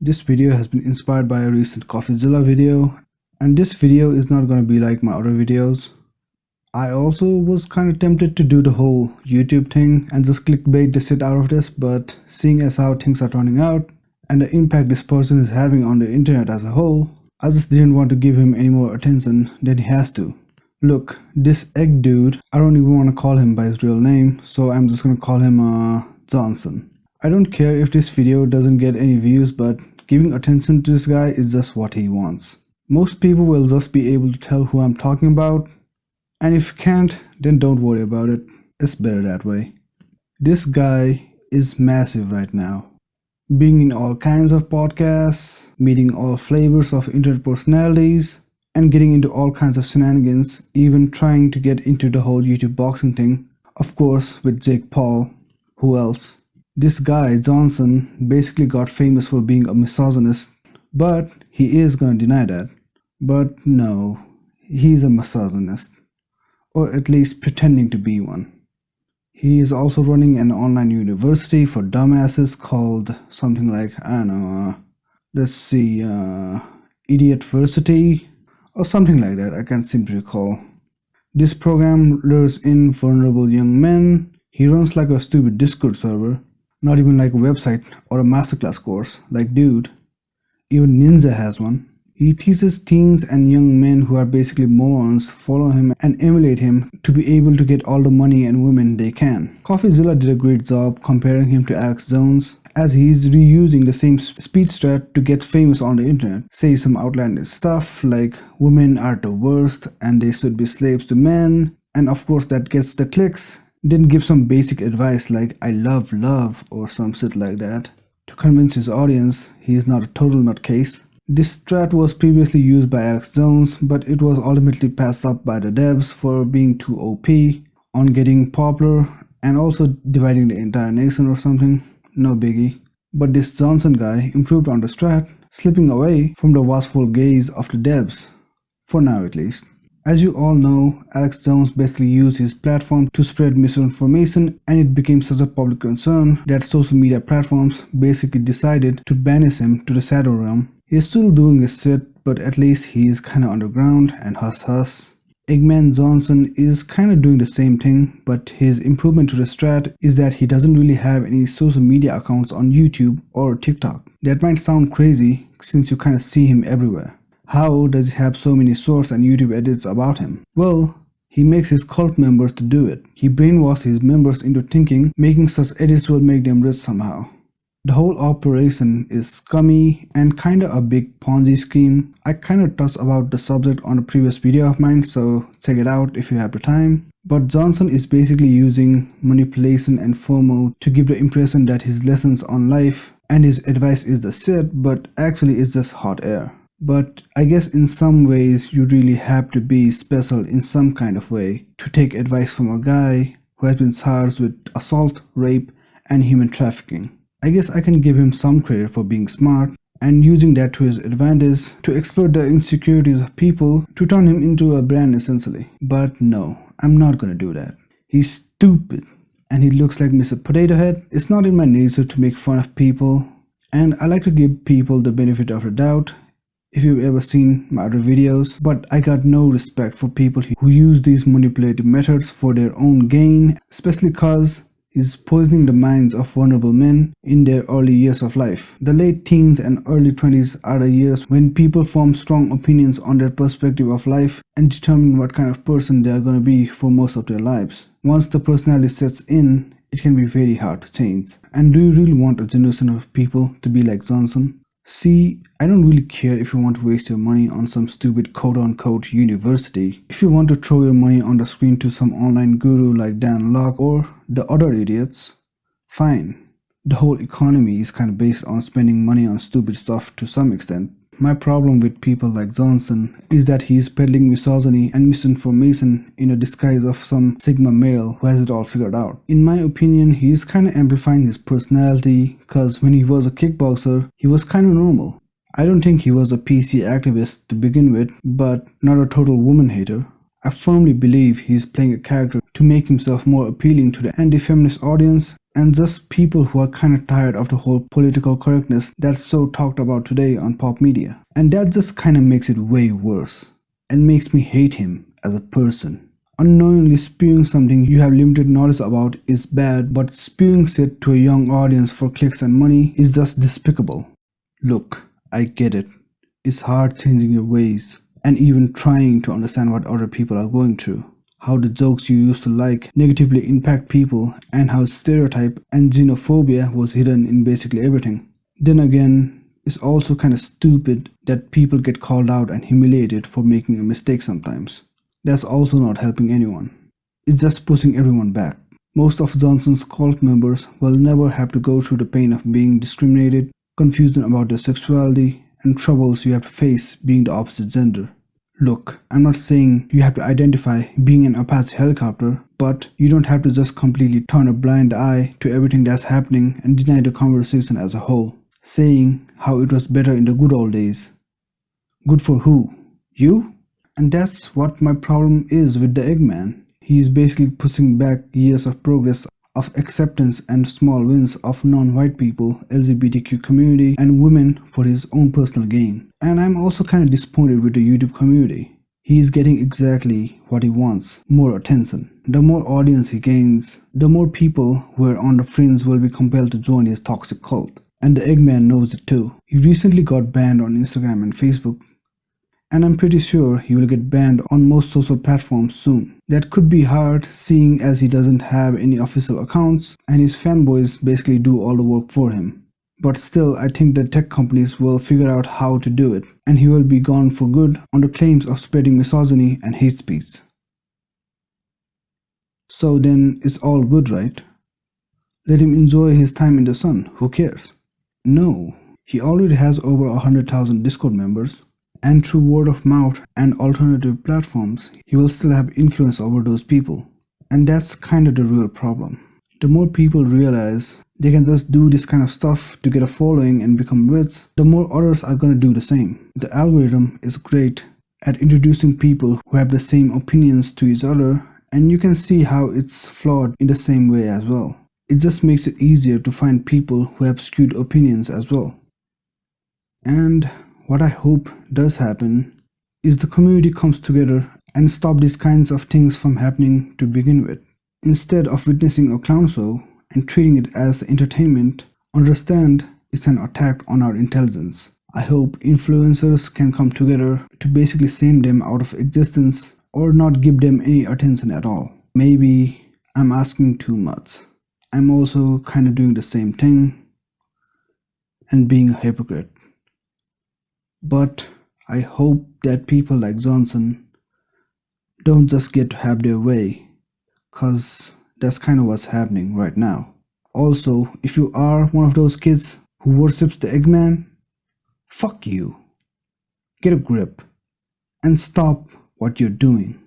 This video has been inspired by a recent CoffeeZilla video, and this video is not going to be like my other videos. I also was kind of tempted to do the whole YouTube thing and just clickbait the shit out of this, but seeing as how things are turning out and the impact this person is having on the internet as a whole, I just didn't want to give him any more attention than he has to. Look, this egg dude, I don't even want to call him by his real name, so I'm just gonna call him Johnson. I don't care if this video doesn't get any views, but giving attention to this guy is just what he wants. Most people will just be able to tell who I'm talking about, and if you can't, then don't worry about it. It's better that way. This guy is massive right now. Being in all kinds of podcasts, meeting all flavors of internet personalities, and getting into all kinds of shenanigans, even trying to get into the whole YouTube boxing thing. Of course, with Jake Paul. Who else? This guy, Johnson, basically got famous for being a misogynist, but he is gonna deny that. But no, he's a misogynist. Or at least pretending to be one. He is also running an online university for dumbasses called something like, I don't know, let's see, Idiotversity or something like that, I can't seem to recall. This program lures in vulnerable young men. He runs like a stupid Discord server, not even like a website or a masterclass course, like dude. Even Ninja has one. He teaches teens and young men who are basically morons follow him and emulate him to be able to get all the money and women they can. CoffeeZilla did a great job comparing him to Alex Jones, as he's reusing the same speech strat to get famous on the internet. Say some outlandish stuff like women are the worst and they should be slaves to men, and of course that gets the clicks. Then give some basic advice like I love love or some shit like that to convince his audience he is not a total nutcase. This strat was previously used by Alex Jones, but it was ultimately passed up by the devs for being too OP on getting popular and also dividing the entire nation or something. No biggie. But this Johnson guy improved on the strat, slipping away from the watchful gaze of the devs. For now at least. As you all know, Alex Jones basically used his platform to spread misinformation, and it became such a public concern that social media platforms basically decided to banish him to the shadow realm. He's still doing his shit, but at least he's kinda underground and hush. Eggman Johnson is kinda doing the same thing, but his improvement to the strat is that he doesn't really have any social media accounts on YouTube or TikTok. That might sound crazy since you kinda see him everywhere. How does he have so many sources and YouTube edits about him? Well, he makes his cult members to do it. He brainwashed his members into thinking making such edits will make them rich somehow. The whole operation is scummy and kinda a big Ponzi scheme. I kinda touched about the subject on a previous video of mine, so check it out if you have the time. But Johnson is basically using manipulation and FOMO to give the impression that his lessons on life and his advice is the shit, but actually it's just hot air. But I guess in some ways you really have to be special in some kind of way to take advice from a guy who has been charged with assault, rape, and human trafficking. I guess I can give him some credit for being smart and using that to his advantage to exploit the insecurities of people to turn him into a brand essentially. But no, I'm not gonna do that. He's stupid and he looks like Mr. Potato Head. It's not in my nature to make fun of people, and I like to give people the benefit of the doubt if you've ever seen my other videos, but I got no respect for people who use these manipulative methods for their own gain, especially cause he's poisoning the minds of vulnerable men in their early years of life. The late teens and early 20s are the years when people form strong opinions on their perspective of life and determine what kind of person they are going to be for most of their lives. Once the personality sets in, it can be very hard to change. And do you really want a generation of people to be like Johnson? See, I don't really care if you want to waste your money on some stupid quote-unquote university. If you want to throw your money on the screen to some online guru like Dan Locke or the other idiots, fine. The whole economy is kind of based on spending money on stupid stuff to some extent. My problem with people like Johnson is that he is peddling misogyny and misinformation in a disguise of some Sigma male who has it all figured out. In my opinion, he is kinda amplifying his personality, cause when he was a kickboxer, he was kinda normal. I don't think he was a PC activist to begin with, but not a total woman hater. I firmly believe he is playing a character to make himself more appealing to the anti-feminist audience and just people who are kind of tired of the whole political correctness that's so talked about today on pop media. And that just kind of makes it way worse and makes me hate him as a person. Unknowingly spewing something you have limited knowledge about is bad, but spewing it to a young audience for clicks and money is just despicable. Look, I get it. It's hard changing your ways and even trying to understand what other people are going through, how the jokes you used to like negatively impact people, and how stereotype and xenophobia was hidden in basically everything. Then again, it's also kind of stupid that people get called out and humiliated for making a mistake sometimes. That's also not helping anyone. It's just pushing everyone back. Most of Johnson's cult members will never have to go through the pain of being discriminated, confusion about their sexuality, and troubles you have to face being the opposite gender. Look, I'm not saying you have to identify being an Apache helicopter, but you don't have to just completely turn a blind eye to everything that's happening and deny the conversation as a whole, saying how it was better in the good old days. Good for who? You? And that's what my problem is with the Eggman. He's basically pushing back years of progress of acceptance and small wins of non-white people, LGBTQ community, and women for his own personal gain. And I'm also kind of disappointed with the YouTube community. He's getting exactly what he wants, more attention. The more audience he gains, the more people who are on the fringe will be compelled to join his toxic cult. And the Eggman knows it too. He recently got banned on Instagram and Facebook, and I'm pretty sure he will get banned on most social platforms soon. That could be hard, seeing as he doesn't have any official accounts and his fanboys basically do all the work for him. But still, I think the tech companies will figure out how to do it, and he will be gone for good on the claims of spreading misogyny and hate speech. So then it's all good, right? Let him enjoy his time in the sun, who cares? No, he already has over 100,000 Discord members, and through word of mouth and alternative platforms, he will still have influence over those people. And that's kind of the real problem. The more people realize they can just do this kind of stuff to get a following and become rich, the more others are gonna do the same. The algorithm is great at introducing people who have the same opinions to each other, and you can see how it's flawed in the same way as well. It just makes it easier to find people who have skewed opinions as well. And what I hope does happen is the community comes together and stop these kinds of things from happening to begin with. Instead of witnessing a clown show and treating it as entertainment, understand it's an attack on our intelligence. I hope influencers can come together to basically shame them out of existence or not give them any attention at all. Maybe I'm asking too much. I'm also kind of doing the same thing and being a hypocrite. But I hope that people like Johnson don't just get to have their way, cause that's kind of what's happening right now. Also, if you are one of those kids who worships the Eggman, fuck you. Get a grip and stop what you're doing.